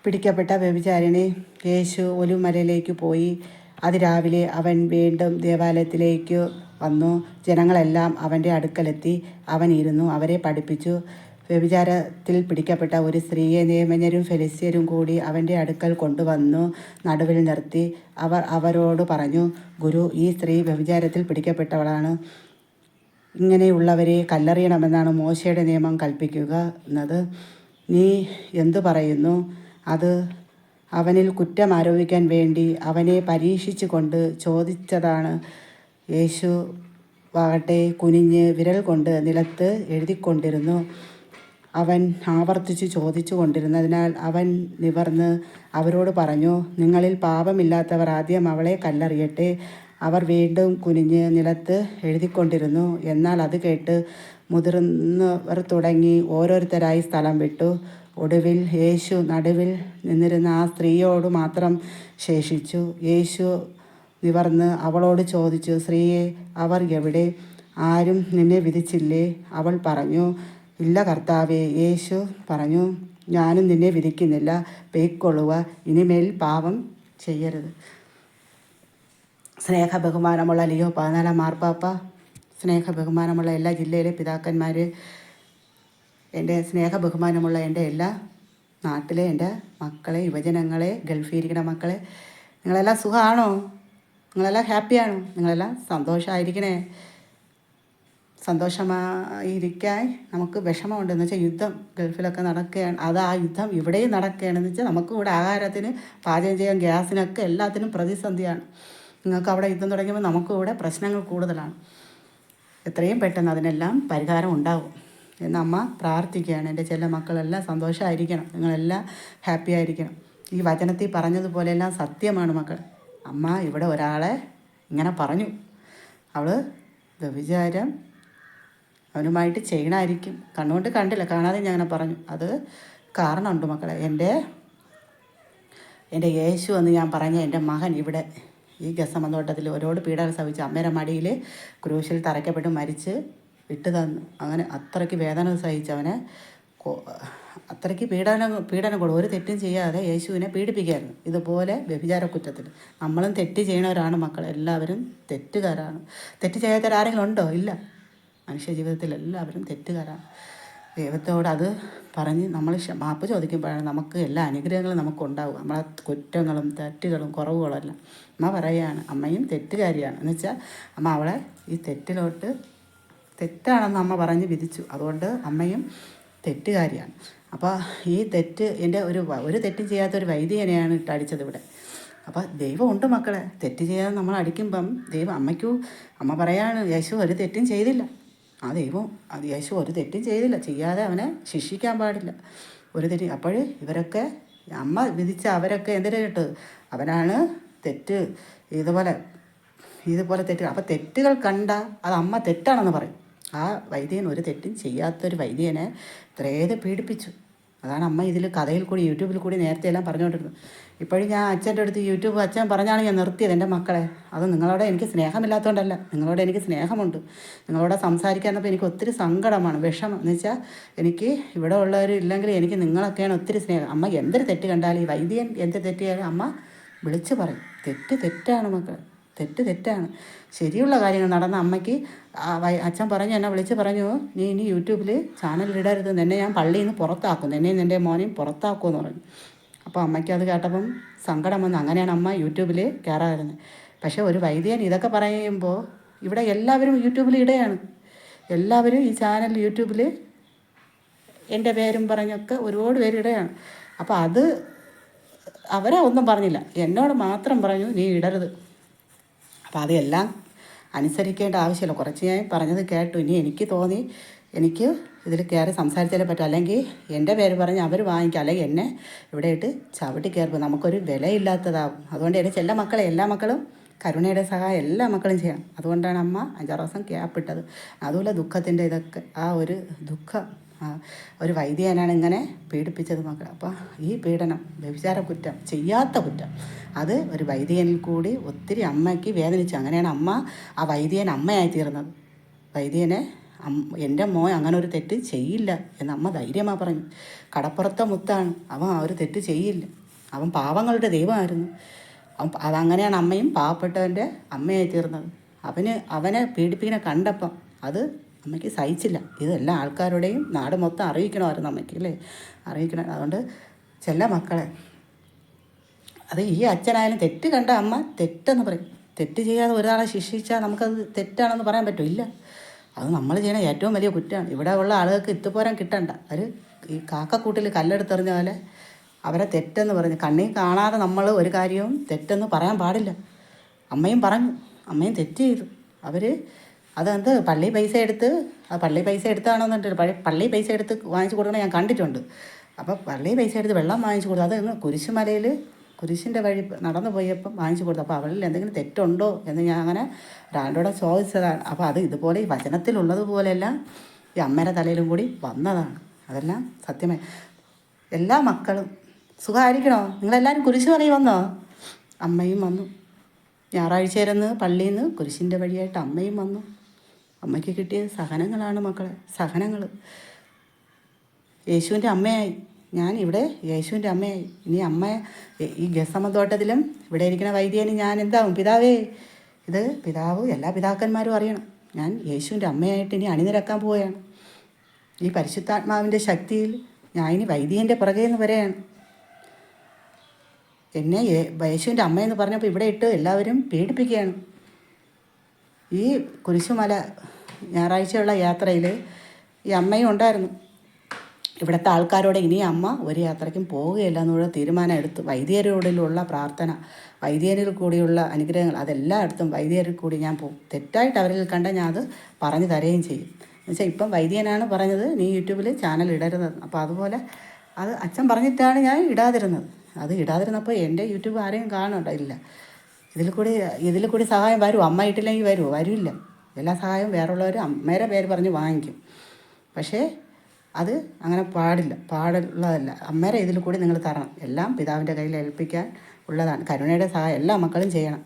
പിടിക്കപ്പെട്ട വ്യഭിചാരിണി. യേശു ഒലിവുമലയിലേക്ക് പോയി. അതിരാവിലെ അവൻ വീണ്ടും ദേവാലയത്തിലേക്ക് വന്നു. ജനങ്ങളെല്ലാം അവൻ്റെ അടുക്കലെത്തി. അവൻ ഇരുന്നു അവരെ പഠിപ്പിച്ചു. വ്യഭിചാരത്തിൽ പിടിക്കപ്പെട്ട ഒരു സ്ത്രീയെ നിയമജ്ഞരും ഫെലിസ്ത്യരും കൂടി അവൻ്റെ അടുക്കൽ കൊണ്ടുവന്നു നടുവിൽ നിർത്തി. അവർ അവരോട് പറഞ്ഞു, ഗുരു, ഈ സ്ത്രീ വ്യഭിചാരത്തിൽ പിടിക്കപ്പെട്ടവളാണ്. ഇങ്ങനെയുള്ളവരെ കല്ലെറിയണമെന്നാണ് മോശയുടെ നിയമം കൽപ്പിക്കുന്നത്. നീ എന്തു പറയുന്നു? അത് അവനിൽ കുറ്റം ആരോപിക്കാൻ വേണ്ടി അവനെ പരീക്ഷിച്ചു കൊണ്ട് ചോദിച്ചതാണ്. യേശു വാകട്ടെ കുനിഞ്ഞ് വിരൽ കൊണ്ട് നിലത്ത് എഴുതിക്കൊണ്ടിരുന്നു. അവൻ ആവർത്തിച്ചു ചോദിച്ചു കൊണ്ടിരുന്നതിനാൽ അവൻ നിവർന്ന് അവരോട് പറഞ്ഞു, നിങ്ങളിൽ പാപമില്ലാത്തവർ ആദ്യം അവളെ കല്ലെറിയട്ടെ. അവർ വീണ്ടും കുനിഞ്ഞ് നിലത്ത് എഴുതിക്കൊണ്ടിരുന്നു. എന്നാൽ അത് കേട്ട് മുതിർന്നവർ തുടങ്ങി ഓരോരുത്തരായി സ്ഥലം വിട്ടു. ഒടുവിൽ യേശു നടുവിൽ നിന്നിരുന്ന ആ സ്ത്രീയോട് മാത്രം ശേഷിച്ചു. യേശു നിവർന്ന് അവളോട് ചോദിച്ചു, സ്ത്രീയെ, അവർ എവിടെ? ആരും നിന്നെ വിധിച്ചില്ലേ? അവൾ പറഞ്ഞു, ഇല്ല കർത്താവേ. യേശു പറഞ്ഞു, ഞാനും നിന്നെ വിധിക്കുന്നില്ല. പൊയ്ക്കൊള്ളുക, ഇനിമേൽ പാപം ചെയ്യരുത്. സ്നേഹബഹുമാനമുള്ള ലിയോ 14 മാർപ്പാപ്പ, സ്നേഹബഹുമാനമുള്ള എല്ലാ ജില്ലയിലെ പിതാക്കന്മാർ, എൻ്റെ സ്നേഹബഹുമാനമുള്ള എൻ്റെ എല്ലാ നാട്ടിലെ എൻ്റെ മക്കളെ, യുവജനങ്ങളെ, ഗൾഫിലിരിക്കുന്ന മക്കളെ, നിങ്ങളെല്ലാം സുഖമാണോ? നിങ്ങളെല്ലാം ഹാപ്പിയാണോ? നിങ്ങളെല്ലാം സന്തോഷമായിരിക്കണേ. സന്തോഷമായിരിക്കാൻ നമുക്ക് വിഷമമുണ്ടെന്ന് വെച്ചാൽ യുദ്ധം ഗൾഫിലൊക്കെ നടക്കുകയാണ്. അത് ആ യുദ്ധം ഇവിടെയും നടക്കുകയാണെന്ന് വെച്ചാൽ നമുക്ക് ഇവിടെ ആഹാരത്തിന്, പാചകം ചെയ്യാൻ, ഗ്യാസിനൊക്കെ എല്ലാത്തിനും പ്രതിസന്ധിയാണ്. നിങ്ങൾക്ക് അവിടെ യുദ്ധം തുടങ്ങിയപ്പോൾ നമുക്ക് ഇവിടെ പ്രശ്നങ്ങൾ കൂടുതലാണ്. എത്രയും പെട്ടെന്ന് അതിനെല്ലാം പരിഹാരം ഉണ്ടാവും എന്ന് അമ്മ പ്രാർത്ഥിക്കുകയാണ്. എൻ്റെ ചെല്ല മക്കളെല്ലാം സന്തോഷമായിരിക്കണം, നിങ്ങളെല്ലാം ഹാപ്പി ആയിരിക്കണം. ഈ വചനത്തിൽ പറഞ്ഞതുപോലെയെല്ലാം സത്യമാണ് മക്കൾ. അമ്മ ഇവിടെ ഒരാളെ ഇങ്ങനെ പറഞ്ഞു, അവൾ വ്യഭിചാരം അവനുമായിട്ട് ചെയ്യണമായിരിക്കും. കണ്ണുകൊണ്ട് കണ്ടില്ല, കാണാതെ ഞാൻ അങ്ങനെ പറഞ്ഞു. അത് കാരണമുണ്ട് മക്കളെ. എൻ്റെ യേശു എന്ന് ഞാൻ പറഞ്ഞ എൻ്റെ മകൻ ഇവിടെ ഈ ഗസമന്തോട്ടത്തിൽ ഒരുപാട് പീഡനം സഹിച്ച് അമ്മയുടെ മടിയിൽ ക്രൂശിൽ തറയ്ക്കപ്പെട്ട് മരിച്ച് വിട്ടു തന്നു. അങ്ങനെ അത്രയ്ക്ക് വേദന സഹിച്ചവനെ അത്രയ്ക്ക് പീഡനം കൊടുക്കും. ഒരു തെറ്റും ചെയ്യാതെ യേശുവിനെ പീഡിപ്പിക്കുകയായിരുന്നു. ഇതുപോലെ വ്യഭിചാര കുറ്റത്തിൽ നമ്മളും തെറ്റ് ചെയ്യണവരാണ് മക്കൾ. എല്ലാവരും തെറ്റുകാരാണ്. തെറ്റ് ചെയ്യാത്തവരാരെങ്കിലും ഉണ്ടോ? ഇല്ല. മനുഷ്യ ജീവിതത്തിൽ എല്ലാവരും തെറ്റുകാരാണ്. ദൈവത്തോട് അത് പറഞ്ഞ് നമ്മൾ മാപ്പ് ചോദിക്കുമ്പോഴാണ് നമുക്ക് എല്ലാ അനുഗ്രഹങ്ങളും നമുക്കുണ്ടാവും. നമ്മളെ കുറ്റങ്ങളും തെറ്റുകളും കുറവുകളും എല്ലാം അമ്മ പറയുകയാണ്. അമ്മയും തെറ്റുകാരിയാണ് എന്ന് വെച്ചാൽ അമ്മ അവളെ ഈ തെറ്റാണെന്ന് അമ്മ പറഞ്ഞ് വിധിച്ചു. അതുകൊണ്ട് അമ്മയും തെറ്റുകാരിയാണ്. അപ്പോൾ ഈ തെറ്റ് എൻ്റെ ഒരു തെറ്റും ചെയ്യാത്തൊരു വൈദികനെയാണ് ഇട്ടടിച്ചത് ഇവിടെ. അപ്പോൾ ദൈവം ഉണ്ട് മക്കളെ. തെറ്റ് ചെയ്യാതെ നമ്മൾ അടിക്കുമ്പം ദൈവം അമ്മ പറയാണ്, യേശു ഒരു തെറ്റും ചെയ്തില്ല. യേശു ഒരു തെറ്റും ചെയ്തില്ല. ചെയ്യാതെ അവനെ ശിക്ഷിക്കാൻ പാടില്ല. ഒരു തെറ്റ് അപ്പോൾ ഇവരൊക്കെ അമ്മ വിധിച്ച അവരൊക്കെ എന്തിനാ കേട്ടത്? അവനാണ് തെറ്റ് ഇതുപോലെ തെറ്റ്. അപ്പോൾ തെറ്റുകൾ കണ്ട അത് അമ്മ തെറ്റാണെന്ന് പറയും. ആ വൈദികൻ ഒരു തെറ്റും ചെയ്യാത്തൊരു വൈദികനെ ഇത്രയേറെ പീഡിപ്പിച്ചു. അതാണ് അമ്മ ഇതിൽ കഥയിൽ കൂടി യൂട്യൂബിൽ കൂടി നേരത്തെ എല്ലാം പറഞ്ഞുകൊണ്ടിരുന്നത്. ഇപ്പോഴും ഞാൻ അച്ഛൻ്റെ അടുത്ത് യൂട്യൂബ് അച്ഛൻ പറഞ്ഞാണ് ഞാൻ നിർത്തിയത് എൻ്റെ മക്കളെ. അത് നിങ്ങളോട് എനിക്ക് സ്നേഹമില്ലാത്തതുകൊണ്ടല്ല, നിങ്ങളോട് എനിക്ക് സ്നേഹമുണ്ട്. നിങ്ങളോട് സംസാരിക്കാനപ്പോൾ എനിക്ക് ഒത്തിരി സങ്കടമാണ്, വിഷമം. എന്ന് വെച്ചാൽ എനിക്ക് ഇവിടെ ഉള്ളവർ ഇല്ലെങ്കിൽ എനിക്ക് നിങ്ങളൊക്കെയാണ് ഒത്തിരി സ്നേഹം. അമ്മ എന്തൊരു തെറ്റ് കണ്ടാലും ഈ വൈദികൻ എന്ത് തെറ്റ് ചെയ്യാലും അമ്മ വിളിച്ച് പറയും. തെറ്റാണ് മക്കൾ, തെറ്റാണ്. ശരിയുള്ള കാര്യങ്ങൾ നടന്ന അമ്മയ്ക്ക് അച്ഛൻ പറഞ്ഞു, എന്നെ വിളിച്ച് പറഞ്ഞു, നീ ഇനി യൂട്യൂബിൽ ചാനലിടരുത്, നിന്നെ ഞാൻ പള്ളിയിൽ നിന്ന് പുറത്താക്കും, നിന്നെയും നിൻ്റെ മോനെയും പുറത്താക്കുമെന്ന് പറഞ്ഞു. അപ്പോൾ അമ്മയ്ക്ക് അത് കേട്ടപ്പം സങ്കടം വന്നു. അങ്ങനെയാണ് അമ്മ യൂട്യൂബിൽ കയറാതിരുന്നത്. പക്ഷേ ഒരു വൈദികൻ ഇതൊക്കെ പറയുമ്പോൾ ഇവിടെ എല്ലാവരും യൂട്യൂബിൽ ഇടുകയാണ്. എല്ലാവരും ഈ ചാനൽ യൂട്യൂബിൽ എൻ്റെ പേരും പറഞ്ഞൊക്കെ ഒരുപാട് പേര് ഇടുകയാണ്. അപ്പോൾ അത് അവരെ ഒന്നും പറഞ്ഞില്ല, എന്നോട് മാത്രം പറഞ്ഞു നീ ഇടരുത്. അപ്പോൾ അതെല്ലാം അനുസരിക്കേണ്ട ആവശ്യമില്ല. കുറച്ച് ഞാൻ പറഞ്ഞത് കേട്ടു. ഇനി എനിക്ക് തോന്നി എനിക്ക് ഇതിൽ കയറി സംസാരിച്ചാലേ പറ്റും. അല്ലെങ്കിൽ എൻ്റെ പേര് പറഞ്ഞ് അവർ വാങ്ങിക്കും, അല്ലെങ്കിൽ എന്നെ ഇവിടെ ഇട്ട് ചവിട്ടി കയറുമ്പോൾ നമുക്കൊരു വിലയില്ലാത്തതാവും. അതുകൊണ്ട് എൻ്റെ ചെല്ല മക്കളെ, എല്ലാ മക്കളും കരുണയുടെ സഹായം എല്ലാ മക്കളും ചെയ്യണം. അതുകൊണ്ടാണ് അമ്മ 5-6 ദിവസം ഗ്യാപ്പിട്ടത്. അതുപോലെ ദുഃഖത്തിൻ്റെ ഇതൊക്കെ ആ ഒരു ദുഃഖം ഒരു വൈദികനാണ് ഇങ്ങനെ പീഡിപ്പിച്ചത് മക്കൾ. അപ്പോൾ ഈ പീഡനം, വ്യഭിചാര കുറ്റം, ചെയ്യാത്ത കുറ്റം, അത് ഒരു വൈദികനിൽ കൂടി ഒത്തിരി അമ്മയ്ക്ക് വേദനിച്ചു. അങ്ങനെയാണ് അമ്മ ആ വൈദികൻ അമ്മയായി തീർന്നത്. വൈദികനെ എൻ്റെ മോൻ അങ്ങനെ ഒരു തെറ്റ് ചെയ്യില്ല എന്ന് അമ്മ ധൈര്യமாக പറഞ്ഞു. കടപ്പുറത്തെ മുത്താണ് അവൻ, ആ ഒരു തെറ്റ് ചെയ്യില്ല. അവൻ പാവങ്ങളുടെ ദൈവമായിരുന്നു. അതങ്ങനെയാണ് അമ്മയും പാവപ്പെട്ടവൻ്റെ അമ്മയായി തീർന്നത്. അവനെ പീഡിപ്പിക്കുന്ന കണ്ടപ്പം അത് അമ്മയ്ക്ക് സഹിച്ചില്ല. ഇതെല്ലാം ആൾക്കാരുടെയും നാട് മൊത്തം അറിയിക്കണമായിരുന്നു അമ്മയ്ക്ക്, അല്ലേ? അറിയിക്കണം. അതുകൊണ്ട് ചില മക്കളെ, അത് ഈ അച്ഛനായാലും തെറ്റ് കണ്ട അമ്മ തെറ്റെന്ന് പറയും. തെറ്റ് ചെയ്യാതെ ഒരാളെ ശിക്ഷിച്ചാൽ നമുക്കത് തെറ്റാണെന്ന് പറയാൻ പറ്റും? അത് നമ്മൾ ചെയ്യണ ഏറ്റവും വലിയ കുറ്റമാണ്. ഇവിടെ ഉള്ള ആളുകൾക്ക് ഇത്തുപോരാൻ കിട്ടണ്ട. ഈ കാക്കക്കൂട്ടിൽ കല്ലെടുത്തെറിഞ്ഞ പോലെ അവരെ തെറ്റെന്ന് പറഞ്ഞ് കണ്ണിൽ കാണാതെ നമ്മൾ ഒരു കാര്യവും തെറ്റെന്ന് പറയാൻ പാടില്ല. അമ്മയും പറഞ്ഞു, അമ്മയും തെറ്റ് ചെയ്തു. അതെന്ത് പള്ളി പൈസ എടുത്താണെന്നിട്ട് പള്ളി പൈസ എടുത്ത് വാങ്ങിച്ചു കൊടുക്കണ ഞാൻ കണ്ടിട്ടുണ്ട്. അപ്പോൾ പള്ളി പൈസ എടുത്ത് വെള്ളം വാങ്ങിച്ചു കൊടുത്തു. അത് കുരിശുമലയിൽ കുരിശിൻ്റെ വഴി നടന്നു പോയപ്പം വാങ്ങിച്ചു കൊടുത്തു. അപ്പോൾ അവളിൽ എന്തെങ്കിലും തെറ്റുണ്ടോ എന്ന് ഞാൻ അങ്ങനെ ഒരാളോട് ചോദിച്ചതാണ്. അപ്പോൾ അത് ഇതുപോലെ ഈ വചനത്തിലുള്ളതുപോലെയെല്ലാം ഈ അമ്മയുടെ തലയിലും കൂടി വന്നതാണ്. അതെല്ലാം സത്യമായി. എല്ലാ മക്കളും സുഖമായിരിക്കണോ? നിങ്ങളെല്ലാവരും കുരിശുമലയിൽ വന്നോ? അമ്മയും വന്നു. ഞായറാഴ്ചയായിരുന്നു പള്ളിയിൽ നിന്ന് കുരിശിൻ്റെ വഴിയായിട്ട് അമ്മയും വന്നു. അമ്മയ്ക്ക് കിട്ടിയ സഹനങ്ങളാണ് മക്കളെ, സഹനങ്ങൾ. യേശുവിൻ്റെ അമ്മയായി ഞാൻ ഇവിടെ, യേശുവിൻ്റെ അമ്മയായി. ഇനി അമ്മ ഈ ഗസമതോട്ടത്തിലും ഇവിടെ ഇരിക്കുന്ന വൈദ്യന് ഞാൻ എന്താവും? പിതാവേ, ഇത് പിതാവ് എല്ലാ പിതാക്കന്മാരും അറിയണം. ഞാൻ യേശുവിൻ്റെ അമ്മയായിട്ട് ഇനി അണിനിരക്കാൻ പോവുകയാണ്. ഈ പരിശുദ്ധാത്മാവിൻ്റെ ശക്തിയിൽ ഞാൻ ഇനി വൈദ്യൻ്റെ പുറകെ നിന്ന് വരെയാണ്. എന്നെ യേശുവിൻ്റെ അമ്മയെന്ന് പറഞ്ഞപ്പോൾ ഇവിടെ ഇട്ട് എല്ലാവരും പീഡിപ്പിക്കുകയാണ്. ഈ കുരിശുമല ഞായറാഴ്ചയുള്ള യാത്രയിൽ ഈ അമ്മയും ഉണ്ടായിരുന്നു. ഇവിടുത്തെ ആൾക്കാരോട് ഇനി അമ്മ ഒരു യാത്രയ്ക്കും പോവുകയില്ല എന്നുള്ള തീരുമാനം എടുത്തു. വൈദ്യരോടിലുള്ള പ്രാർത്ഥന, വൈദ്യരിൽ കൂടിയുള്ള അനുഗ്രഹങ്ങൾ, അതെല്ലായിടത്തും വൈദ്യരിൽ കൂടി ഞാൻ പോകും. തെറ്റായിട്ട് അവരിൽ കണ്ട ഞാൻ അത് പറഞ്ഞു തരുകയും ചെയ്യും. എന്നുവെച്ചാൽ ഇപ്പം വൈദ്യനാണ് പറഞ്ഞത് നീ യൂട്യൂബിൽ ചാനൽ ഇടരുതെന്ന്. അപ്പോൾ അതുപോലെ അത് അച്ഛൻ പറഞ്ഞിട്ടാണ് ഞാൻ ഇടാതിരുന്നത്. അത് ഇടാതിരുന്നപ്പോൾ എൻ്റെ യൂട്യൂബ് ആരെയും കാണണ്ട. ഇതിൽ കൂടി സഹായം വരും. അമ്മ ഇട്ടില്ലെങ്കിൽ വരില്ല. എല്ലാ സഹായവും വേറുള്ളവർ അമ്മയുടെ പേര് പറഞ്ഞ് വാങ്ങിക്കും. പക്ഷേ അത് അങ്ങനെ പാടുള്ളതല്ല. അമ്മയുടെ ഇതിൽ കൂടി നിങ്ങൾ തരണം. എല്ലാം പിതാവിൻ്റെ കയ്യിൽ ഏൽപ്പിക്കാൻ ഉള്ളതാണ്. കരുണയുടെ സഹായം എല്ലാ മക്കളും ചെയ്യണം.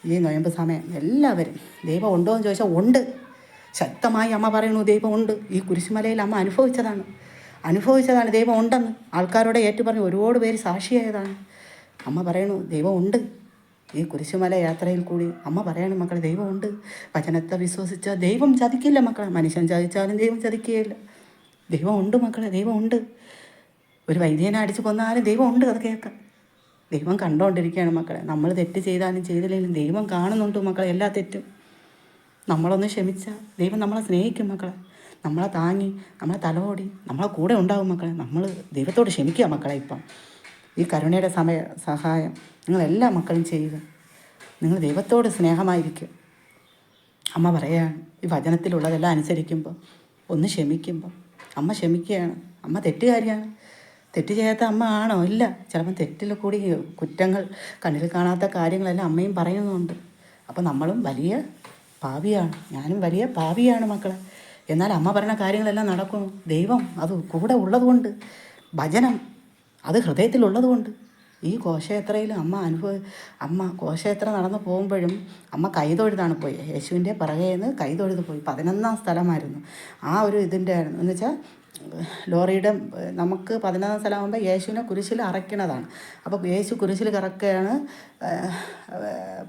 ഈ നൊയമ്പ് സമയം എല്ലാവരും. ദൈവം ഉണ്ടോ എന്ന് ചോദിച്ചാൽ ഉണ്ട്. ശക്തമായി അമ്മ പറയണു ദൈവം ഉണ്ട്. ഈ കുരിശുമലയിൽ അമ്മ അനുഭവിച്ചതാണ് ദൈവം ഉണ്ടെന്ന്. ആൾക്കാരോട് ഏറ്റുപറഞ്ഞ് ഒരുപാട് പേര് സാക്ഷിയായതാണ്. അമ്മ പറയണു ദൈവം ഉണ്ട്. ഈ കുരിശുമല യാത്രയിൽ കൂടി അമ്മ പറയണം മക്കളെ ദൈവമുണ്ട്. വചനത്തെ വിശ്വസിച്ചാൽ ദൈവം ചതിക്കില്ല മക്കളെ. മനുഷ്യൻ ചതിച്ചാലും ദൈവം ചതിക്കുകയില്ല. ദൈവം ഉണ്ട് മക്കളെ, ദൈവം ഉണ്ട്. ഒരു വൈദ്യനെ അടിച്ച് കൊന്നാലും ദൈവം ഉണ്ട്. അത് കേൾക്കാം. ദൈവം കണ്ടുകൊണ്ടിരിക്കുകയാണ് മക്കളെ. നമ്മൾ തെറ്റ് ചെയ്താലും ചെയ്തില്ലെങ്കിലും ദൈവം കാണുന്നുണ്ട് മക്കളെ എല്ലാ തെറ്റും. നമ്മളൊന്ന് ക്ഷമിച്ചാൽ ദൈവം നമ്മളെ സ്നേഹിക്കും മക്കളെ. നമ്മളെ താങ്ങി, നമ്മളെ തലോടി, നമ്മളെ കൂടെ ഉണ്ടാവും മക്കളെ. നമ്മൾ ദൈവത്തോട് ക്ഷമിക്കുക മക്കളെ. ഇപ്പം ഈ കരുണയുടെ സഹായം നിങ്ങളെല്ലാ മക്കളും ചെയ്യുക. നിങ്ങൾ ദൈവത്തോട് സ്നേഹമായിരിക്കും. അമ്മ പറയുകയാണ് ഈ വചനത്തിലുള്ളതെല്ലാം അനുസരിക്കുമ്പോൾ, ഒന്ന് ക്ഷമിക്കുമ്പോൾ അമ്മ ക്ഷമിക്കുകയാണ്. അമ്മ തെറ്റുകാരിയാണ്. തെറ്റ് ചെയ്യാത്ത അമ്മ ആണോ? ഇല്ല. ചിലപ്പം തെറ്റിൽ കൂടി കുറ്റങ്ങൾ, കണ്ണിൽ കാണാത്ത കാര്യങ്ങളെല്ലാം അമ്മയും പറയുന്നുണ്ട്. അപ്പം നമ്മളും വലിയ പാപിയാണ്. ഞാനും വലിയ പാപിയാണ് മക്കളെ. എന്നാൽ അമ്മ പറയുന്ന കാര്യങ്ങളെല്ലാം നടക്കുന്നു. ദൈവം അത് കൂടെ ഉള്ളതുകൊണ്ട്, വചനം അത് ഹൃദയത്തിലുള്ളതുകൊണ്ട്. ഈ ഘോഷയാത്രയിൽ അമ്മ ഘോഷയാത്ര നടന്നു പോകുമ്പോഴും അമ്മ കൈതൊഴുതാണ് പോയി. യേശുവിൻ്റെ പിറകേന്ന് കൈതൊഴുത് പോയി. 11ാം സ്ഥലമായിരുന്നു. ആ ഒരു ഇതിൻ്റെ ആയിരുന്നു. എന്ന് വെച്ചാൽ ലോറിയുടെ നമുക്ക് 11ാം സ്ഥലമാകുമ്പോൾ യേശുവിനെ കുരിശിൽ അറയ്ക്കണതാണ്. അപ്പോൾ യേശു കുരിശിൽ കറക്കുകയാണ്.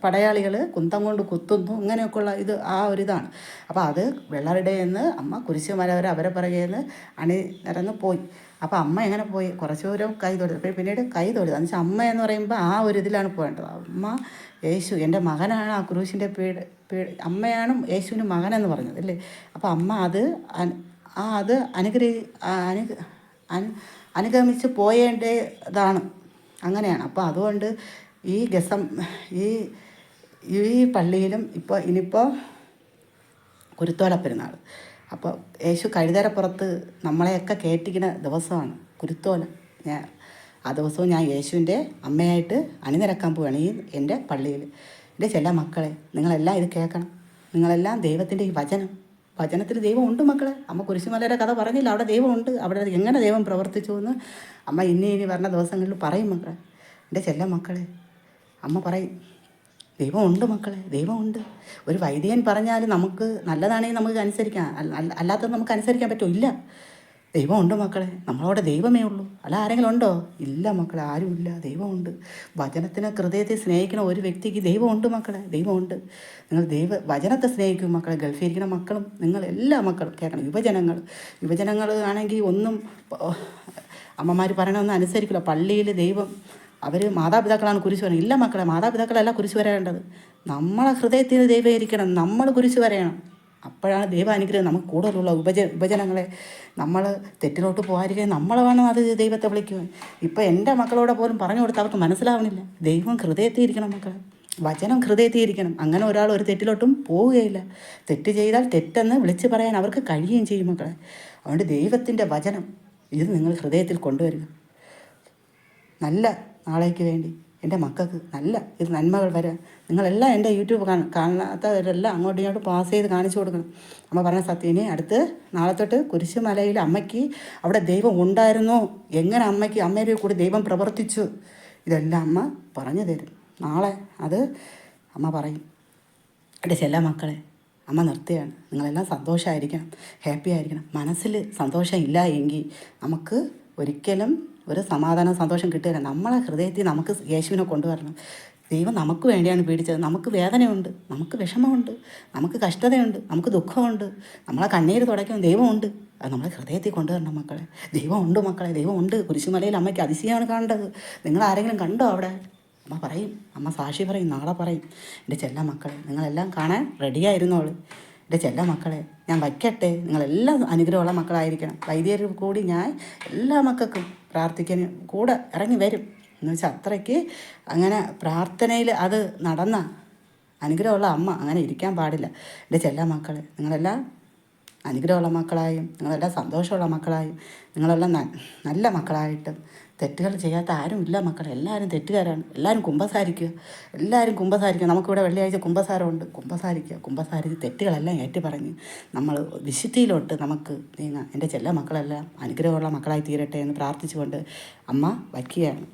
പടയാളികൾ കുന്തം കൊണ്ട് കുത്തുന്നു. ഇങ്ങനെയൊക്കെയുള്ള ആ ഒരിതാണ്. അപ്പോൾ അത് വെള്ളറിടയിൽ അമ്മ കുരിശ് മലവരെ അവരെ പിറകേന്ന് അണിനിരന്ന് പോയി. അപ്പോൾ അമ്മ എങ്ങനെ പോയി? കുറച്ച് ദൂരം കൈ തൊഴുത്, പിന്നീട് കൈ തൊഴുത്. എന്ന് വെച്ചാൽ അമ്മ എന്ന് പറയുമ്പോൾ ആ ഒരു ഇതിലാണ് പോകേണ്ടത്. അമ്മ യേശു എൻ്റെ മകനാണ് ആ ക്രൂശിൻ്റെ അമ്മയാണ് യേശുവിന് മകനെന്ന് പറഞ്ഞത്, അല്ലേ? അപ്പോൾ അമ്മ അത് അനുഗമിച്ച് പോയേണ്ടതാണ്. അങ്ങനെയാണ്. അപ്പോൾ അതുകൊണ്ട് ഈ പള്ളിയിലും ഇനിയിപ്പോൾ കുരുത്തോല പെരുന്നാൾ. അപ്പോൾ യേശു കഴുതരപ്പുറത്ത് നമ്മളെയൊക്കെ കയറ്റിക്കുന്ന ദിവസമാണ് കുരുത്തോല. ആ ദിവസവും ഞാൻ യേശുവിൻ്റെ അമ്മയായിട്ട് അണിനിരക്കാൻ പോവുകയാണ് ഈ എൻ്റെ പള്ളിയിൽ. എൻ്റെ ചില മക്കളെ, നിങ്ങളെല്ലാം ഇത് കേൾക്കണം. നിങ്ങളെല്ലാം ദൈവത്തിൻ്റെ ഈ വചനത്തിൽ ദൈവം ഉണ്ട് മക്കളെ. അമ്മ കുരിശുമലയുടെ കഥ പറഞ്ഞില്ല, അവിടെ ദൈവം ഉണ്ട്. അവിടെ എങ്ങനെ ദൈവം പ്രവർത്തിച്ചു എന്ന് അമ്മ ഇനി വരുന്ന ദിവസങ്ങളിൽ പറയും മക്കളെ. എൻ്റെ ചെല്ല മക്കളെ, അമ്മ പറയും ദൈവമുണ്ട് മക്കളെ, ദൈവമുണ്ട്. ഒരു വൈദികൻ പറഞ്ഞാൽ നമുക്ക് നല്ലതാണെങ്കിൽ നമുക്ക് അനുസരിക്കാം, അല്ലാത്തത് നമുക്ക് അനുസരിക്കാൻ പറ്റുമോ? ഇല്ല. ദൈവമുണ്ട് മക്കളെ, നമ്മളവിടെ ദൈവമേ ഉള്ളൂ. അല്ല ആരെങ്കിലും ഉണ്ടോ? ഇല്ല മക്കളെ, ആരുമില്ല. ദൈവമുണ്ട്. വചനത്തിന് ഹൃദയത്തിൽ സ്നേഹിക്കുന്ന ഒരു വ്യക്തിക്ക് ദൈവമുണ്ട് മക്കളെ, ദൈവമുണ്ട്. നിങ്ങൾ വചനത്തെ സ്നേഹിക്കും മക്കളെ. ഗൾഫിലിരിക്കുന്ന മക്കളും നിങ്ങൾ എല്ലാ മക്കളും കേൾക്കണം. യുവജനങ്ങൾ ആണെങ്കിൽ ഒന്നും അമ്മമാർ പറയണമെന്ന് അനുസരിക്കില്ല. പള്ളിയിൽ ദൈവം അവർ മാതാപിതാക്കളാണ് കുരിശ് പറയുന്നത്. ഇല്ല മക്കളെ, മാതാപിതാക്കളല്ല കുരിശ് വരേണ്ടത്. നമ്മളെ ഹൃദയത്തിൽ ദൈവം ഇരിക്കണം, നമ്മൾ കുരിശ് വരയണം. അപ്പോഴാണ് ദൈവ അനുഗ്രഹം നമുക്ക് കൂടുതലുള്ള ഉപജനങ്ങളെ. നമ്മൾ തെറ്റിലോട്ട് പോകാതിരിക്കാൻ നമ്മൾ വേണം അത് ദൈവത്തെ വിളിക്കുക. ഇപ്പം എൻ്റെ മക്കളോടെ പോലും പറഞ്ഞു കൊടുത്ത് അവർക്ക് മനസ്സിലാവണില്ല. ദൈവം ഹൃദയത്തിൽ ഇരിക്കണം മക്കളെ, വചനം ഹൃദയത്തിൽ ഇരിക്കണം. അങ്ങനെ ഒരാൾ ഒരു തെറ്റിലോട്ടും പോവുകയില്ല. തെറ്റ് ചെയ്താൽ തെറ്റെന്ന് വിളിച്ച് പറയാൻ അവർക്ക് കഴിയുകയും ചെയ്യും മക്കളെ. അതുകൊണ്ട് ദൈവത്തിൻ്റെ വചനം ഇത് നിങ്ങൾ ഹൃദയത്തിൽ കൊണ്ടുവരിക. നല്ല നാളേക്ക് വേണ്ടി എൻ്റെ മക്കൾക്ക് നല്ല ഇത് നന്മകൾ വരാൻ നിങ്ങളെല്ലാം എൻ്റെ യൂട്യൂബ് കാണാത്തവരെല്ലാം അങ്ങോട്ടും ഇങ്ങോട്ടും പാസ് ചെയ്ത് കാണിച്ചു കൊടുക്കണം. അമ്മ പറഞ്ഞ സത്യം. ഇനി അടുത്ത് നാളെ തൊട്ട് കുരിശുമലയിൽ അമ്മയ്ക്ക് അവിടെ ദൈവം ഉണ്ടായിരുന്നോ, എങ്ങനെ അമ്മയുടെ കൂടി ദൈവം പ്രവർത്തിച്ചു, ഇതെല്ലാം അമ്മ പറഞ്ഞു തരും. നാളെ അത് അമ്മ പറയും. എൻ്റെ ചെല്ല മക്കളെ, അമ്മ നിർത്തുകയാണ്. നിങ്ങളെല്ലാം സന്തോഷമായിരിക്കണം, ഹാപ്പി ആയിരിക്കണം. മനസ്സിൽ സന്തോഷം ഇല്ല എങ്കിൽ നമുക്ക് ഒരിക്കലും ഒരു സമാധാനം സന്തോഷം കിട്ടുകയില്ല. നമ്മളെ ഹൃദയത്തിൽ നമുക്ക് യേശുവിനെ കൊണ്ടുവരണം. ദൈവം നമുക്ക് വേണ്ടിയാണ് പീഡിച്ചത്. നമുക്ക് വേദനയുണ്ട്, നമുക്ക് വിഷമമുണ്ട്, നമുക്ക് കഷ്ടതയുണ്ട്, നമുക്ക് ദുഃഖമുണ്ട്, നമ്മളെ കണ്ണീര് തുടയ്ക്കാൻ ദൈവമുണ്ട്. അത് നമ്മളെ ഹൃദയത്തിൽ കൊണ്ടുവരണം മക്കളെ. ദൈവമുണ്ട് മക്കളെ, ദൈവമുണ്ട്. കുരിശുമലയിൽ അമ്മയ്ക്ക് അതിശയമാണ് കാണേണ്ടത്. നിങ്ങൾ ആരെങ്കിലും കണ്ടോ അവിടെ? അമ്മ പറയും, അമ്മ സാക്ഷി പറയും, നാളെ പറയും. എൻ്റെ ചെല്ല മക്കളെ, നിങ്ങളെല്ലാം കാണാൻ റെഡിയായിരുന്നോളൂ. എൻ്റെ ചെല്ല മക്കളെ, ഞാൻ വയ്ക്കട്ടെ. നിങ്ങളെല്ലാം അനുഗ്രഹമുള്ള മക്കളായിരിക്കണം. വൈദ്യർ കൂടി ഞാൻ എല്ലാ മക്കൾക്കും പ്രാർത്ഥിക്കാൻ കൂടെ ഇറങ്ങി വരും. എന്ന് വെച്ചാൽ അത്രയ്ക്ക് അങ്ങനെ പ്രാർത്ഥനയിൽ അത് നടന്ന അനുഗ്രഹമുള്ള അമ്മ അങ്ങനെ ഇരിക്കാൻ പാടില്ല. എൻ്റെ ചെല്ല മക്കളെ, നിങ്ങളെല്ലാം അനുഗ്രഹമുള്ള മക്കളായും നിങ്ങളെല്ലാം സന്തോഷമുള്ള മക്കളായും നിങ്ങളെല്ലാം നല്ല മക്കളായിട്ടും തെറ്റുകൾ ചെയ്യാത്ത ആരും ഇല്ല മക്കളെ. എല്ലാവരും തെറ്റുകാരാണ്. എല്ലാവരും കുമ്പസാരിക്കുക. നമുക്കിവിടെ വെള്ളിയാഴ്ച കുമ്പസാരമുണ്ട്. കുമ്പസാരിച്ച് തെറ്റുകളെല്ലാം ഏറ്റുപറഞ്ഞ് നമ്മൾ വിശുദ്ധിയിലോട്ട് നമുക്ക് നീങ്ങാം. എൻ്റെ ചെല്ല മക്കളെല്ലാം അനുഗ്രഹമുള്ള മക്കളായി തീരട്ടെ എന്ന് പ്രാർത്ഥിച്ചുകൊണ്ട് അമ്മ വയ്ക്കുകയാണ്.